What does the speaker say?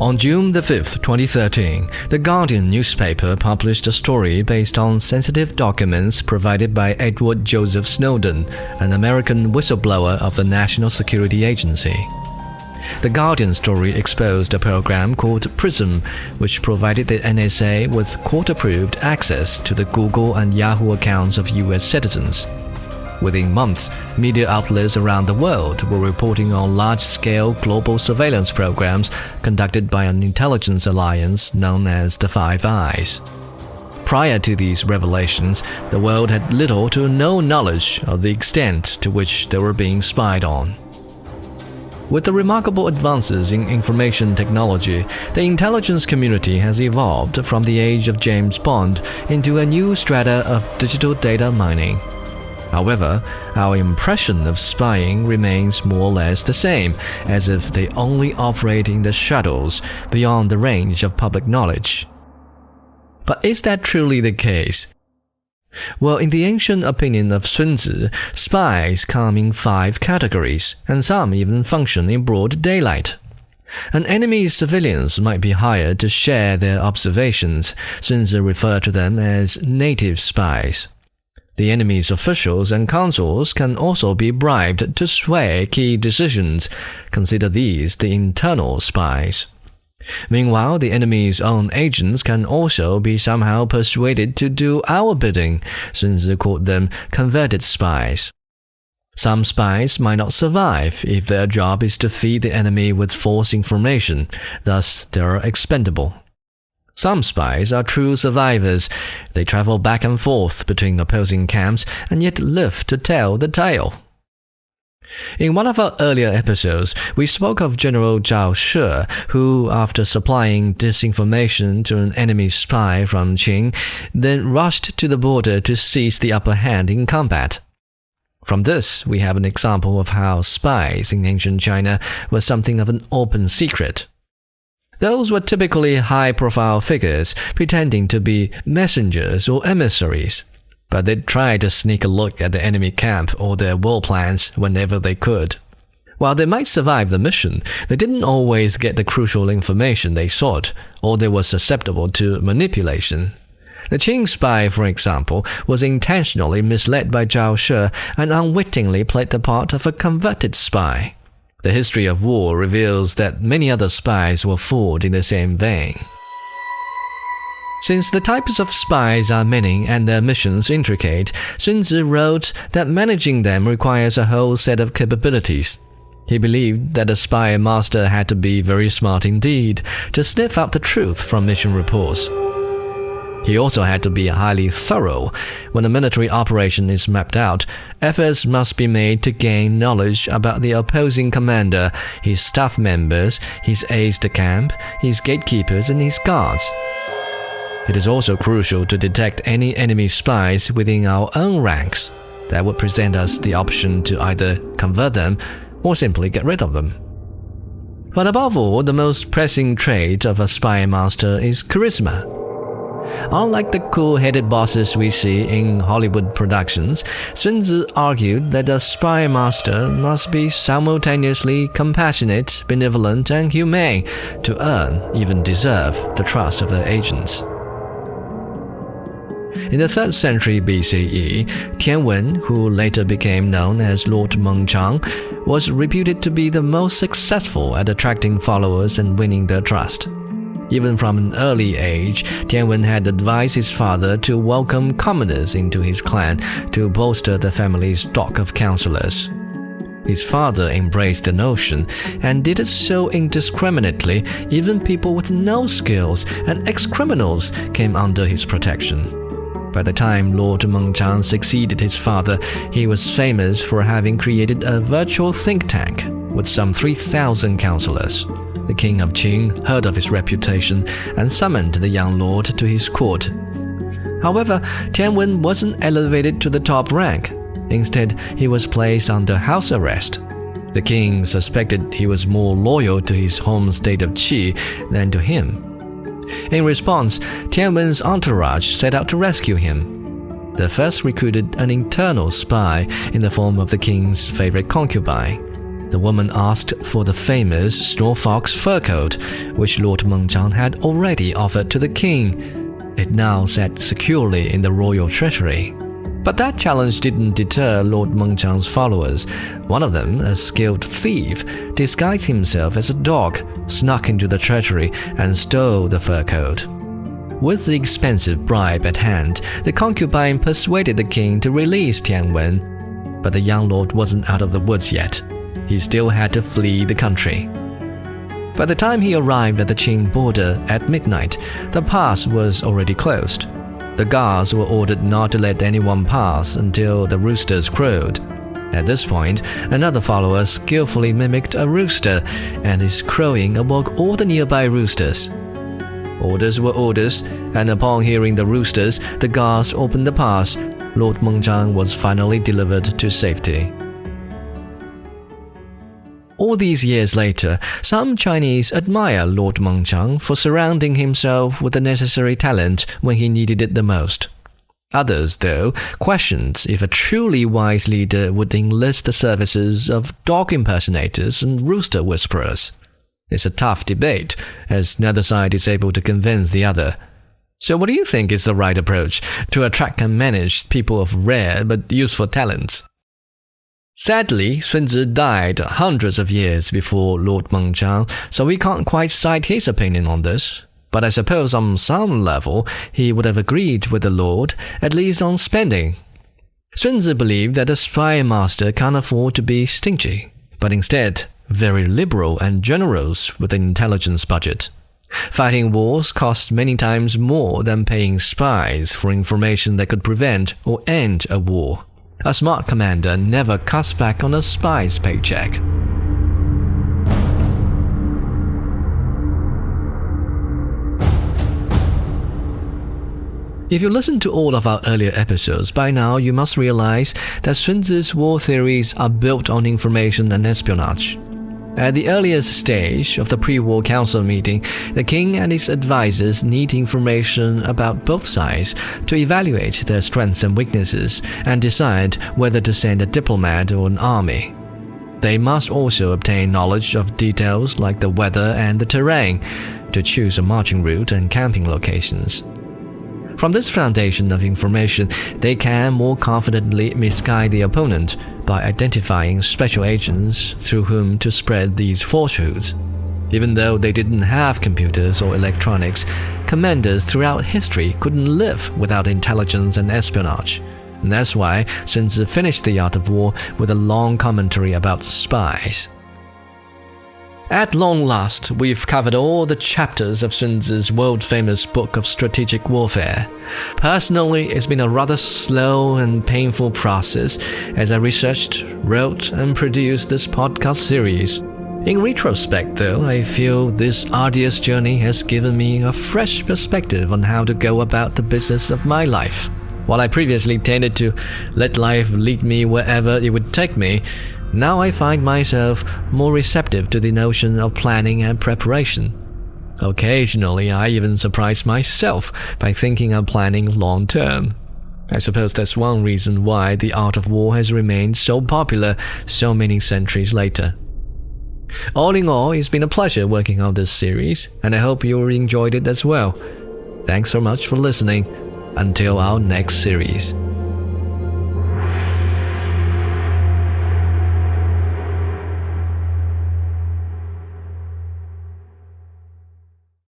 On June 5, 2013, The Guardian newspaper published a story based on sensitive documents provided by Edward Joseph Snowden, an American whistleblower of the National Security Agency. The Guardian story exposed a program called PRISM, which provided the NSA with court-approved access to the Google and Yahoo accounts of US citizens. Within months, media outlets around the world were reporting on large-scale global surveillance programs conducted by an intelligence alliance known as the Five Eyes. Prior to these revelations, the world had little to no knowledge of the extent to which they were being spied on. With the remarkable advances in information technology, the intelligence community has evolved from the age of James Bond into a new strata of digital data mining. However, our impression of spying remains more or less the same, as if they only operate in the shadows beyond the range of public knowledge. But is that truly the case? Well, in the ancient opinion of Sun Tzu, spies come in 5 categories, and some even function in broad daylight. An enemy's civilians might be hired to share their observations. Sun Tzu referred to them as native spies. The enemy's officials and councils can also be bribed to sway key decisions. Consider these the internal spies. Meanwhile, the enemy's own agents can also be somehow persuaded to do our bidding. Sun Tzu called them converted spies. Some spies might not survive if their job is to feed the enemy with false information, thus they are expendable. Some spies are true survivors. They travel back and forth between opposing camps and yet live to tell the tale. In one of our earlier episodes, we spoke of General Zhao Shi, who, after supplying disinformation to an enemy spy from Qing, then rushed to the border to seize the upper hand in combat. From this, we have an example of how spies in ancient China were something of an open secret. Those were typically high-profile figures pretending to be messengers or emissaries, but they'd try to sneak a look at the enemy camp or their war plans whenever they could. While they might survive the mission, they didn't always get the crucial information they sought, or they were susceptible to manipulation. The Qing spy, for example, was intentionally misled by Zhao Shi and unwittingly played the part of a converted spy. The history of war reveals that many other spies were fooled in the same vein. Since the types of spies are many and their missions intricate, Sun Tzu wrote that managing them requires a whole set of capabilities. He believed that a spy master had to be very smart indeed to sniff out the truth from mission reports. He also had to be highly thorough. When a military operation is mapped out, efforts must be made to gain knowledge about the opposing commander, his staff members, his aides-de-camp, his gatekeepers, and his guards. It is also crucial to detect any enemy spies within our own ranks. That would present us the option to either convert them or simply get rid of them. But above all, the most pressing trait of a spy master is charisma. Unlike the cool-headed bosses we see in Hollywood productions, Sun Tzu argued that a spy master must be simultaneously compassionate, benevolent, and humane to earn, even deserve, the trust of their agents. In the 3rd century BCE, Tian Wen, who later became known as Lord Mengchang, was reputed to be the most successful at attracting followers and winning their trust. Even from an early age, Tian Wen had advised his father to welcome commoners into his clan to bolster the family's stock of counselors. His father embraced the notion and did it so indiscriminately, even people with no skills and ex-criminals came under his protection. By the time Lord Mengchang succeeded his father, he was famous for having created a virtual think tank with some 3,000 counselors. The king of Qing heard of his reputation and summoned the young lord to his court. However, Tian Wen wasn't elevated to the top rank. Instead, he was placed under house arrest. The king suspected he was more loyal to his home state of Qi than to him. In response, Tian Wen's entourage set out to rescue him. They first recruited an internal spy in the form of the king's favorite concubine. The woman asked for the famous straw fox fur coat, which Lord Mengzhang had already offered to the king. It now sat securely in the royal treasury. But that challenge didn't deter Lord Mengzhang's followers. One of them, a skilled thief, disguised himself as a dog, snuck into the treasury and stole the fur coat. With the expensive bribe at hand, the concubine persuaded the king to release Tianwen. But the young lord wasn't out of the woods yet. He still had to flee the country. By the time he arrived at the Qing border at midnight, the pass was already closed. The guards were ordered not to let anyone pass until the roosters crowed. At this point, another follower skillfully mimicked a rooster, and his crowing awoke all the nearby roosters. Orders were orders, and upon hearing the roosters, the guards opened the pass. Lord Mengzhang was finally delivered to safety. All these years later, some Chinese admire Lord Mengzhang for surrounding himself with the necessary talent when he needed it the most. Others, though, questioned if a truly wise leader would enlist the services of dog impersonators and rooster whisperers. It's a tough debate, as neither side is able to convince the other. So what do you think is the right approach to attract and manage people of rare but useful talents? Sadly, Sun Tzu died hundreds of years before Lord Mengzhang, so we can't quite cite his opinion on this. But I suppose on some level he would have agreed with the Lord, at least on spending. Sun Tzu believed that a spy master can't afford to be stingy, but instead very liberal and generous with an intelligence budget. Fighting wars cost many times more than paying spies for information that could prevent or end a war. A smart commander never cuts back on a spy's paycheck. If you listened to all of our earlier episodes, by now you must realize that Sun Tzu's war theories are built on information and espionage. At the earliest stage of the pre-war council meeting, the king and his advisors need information about both sides to evaluate their strengths and weaknesses and decide whether to send a diplomat or an army. They must also obtain knowledge of details like the weather and the terrain to choose a marching route and camping locations. From this foundation of information, they can more confidently misguide the opponent by identifying special agents through whom to spread these falsehoods. Even though they didn't have computers or electronics, commanders throughout history couldn't live without intelligence and espionage. And that's why Sun Tzu finished The Art of War with a long commentary about spies. At long last, we've covered all the chapters of Sun Tzu's world-famous book of strategic warfare. Personally, it's been a rather slow and painful process as I researched, wrote, and produced this podcast series. In retrospect, though, I feel this arduous journey has given me a fresh perspective on how to go about the business of my life. While I previously tended to let life lead me wherever it would take me, now I find myself more receptive to the notion of planning and preparation. Occasionally, I even surprise myself by thinking I'm planning long term. I suppose that's one reason why The Art of War has remained so popular so many centuries later. All in all, it's been a pleasure working on this series, and I hope you enjoyed it as well. Thanks so much for listening. Until our next series.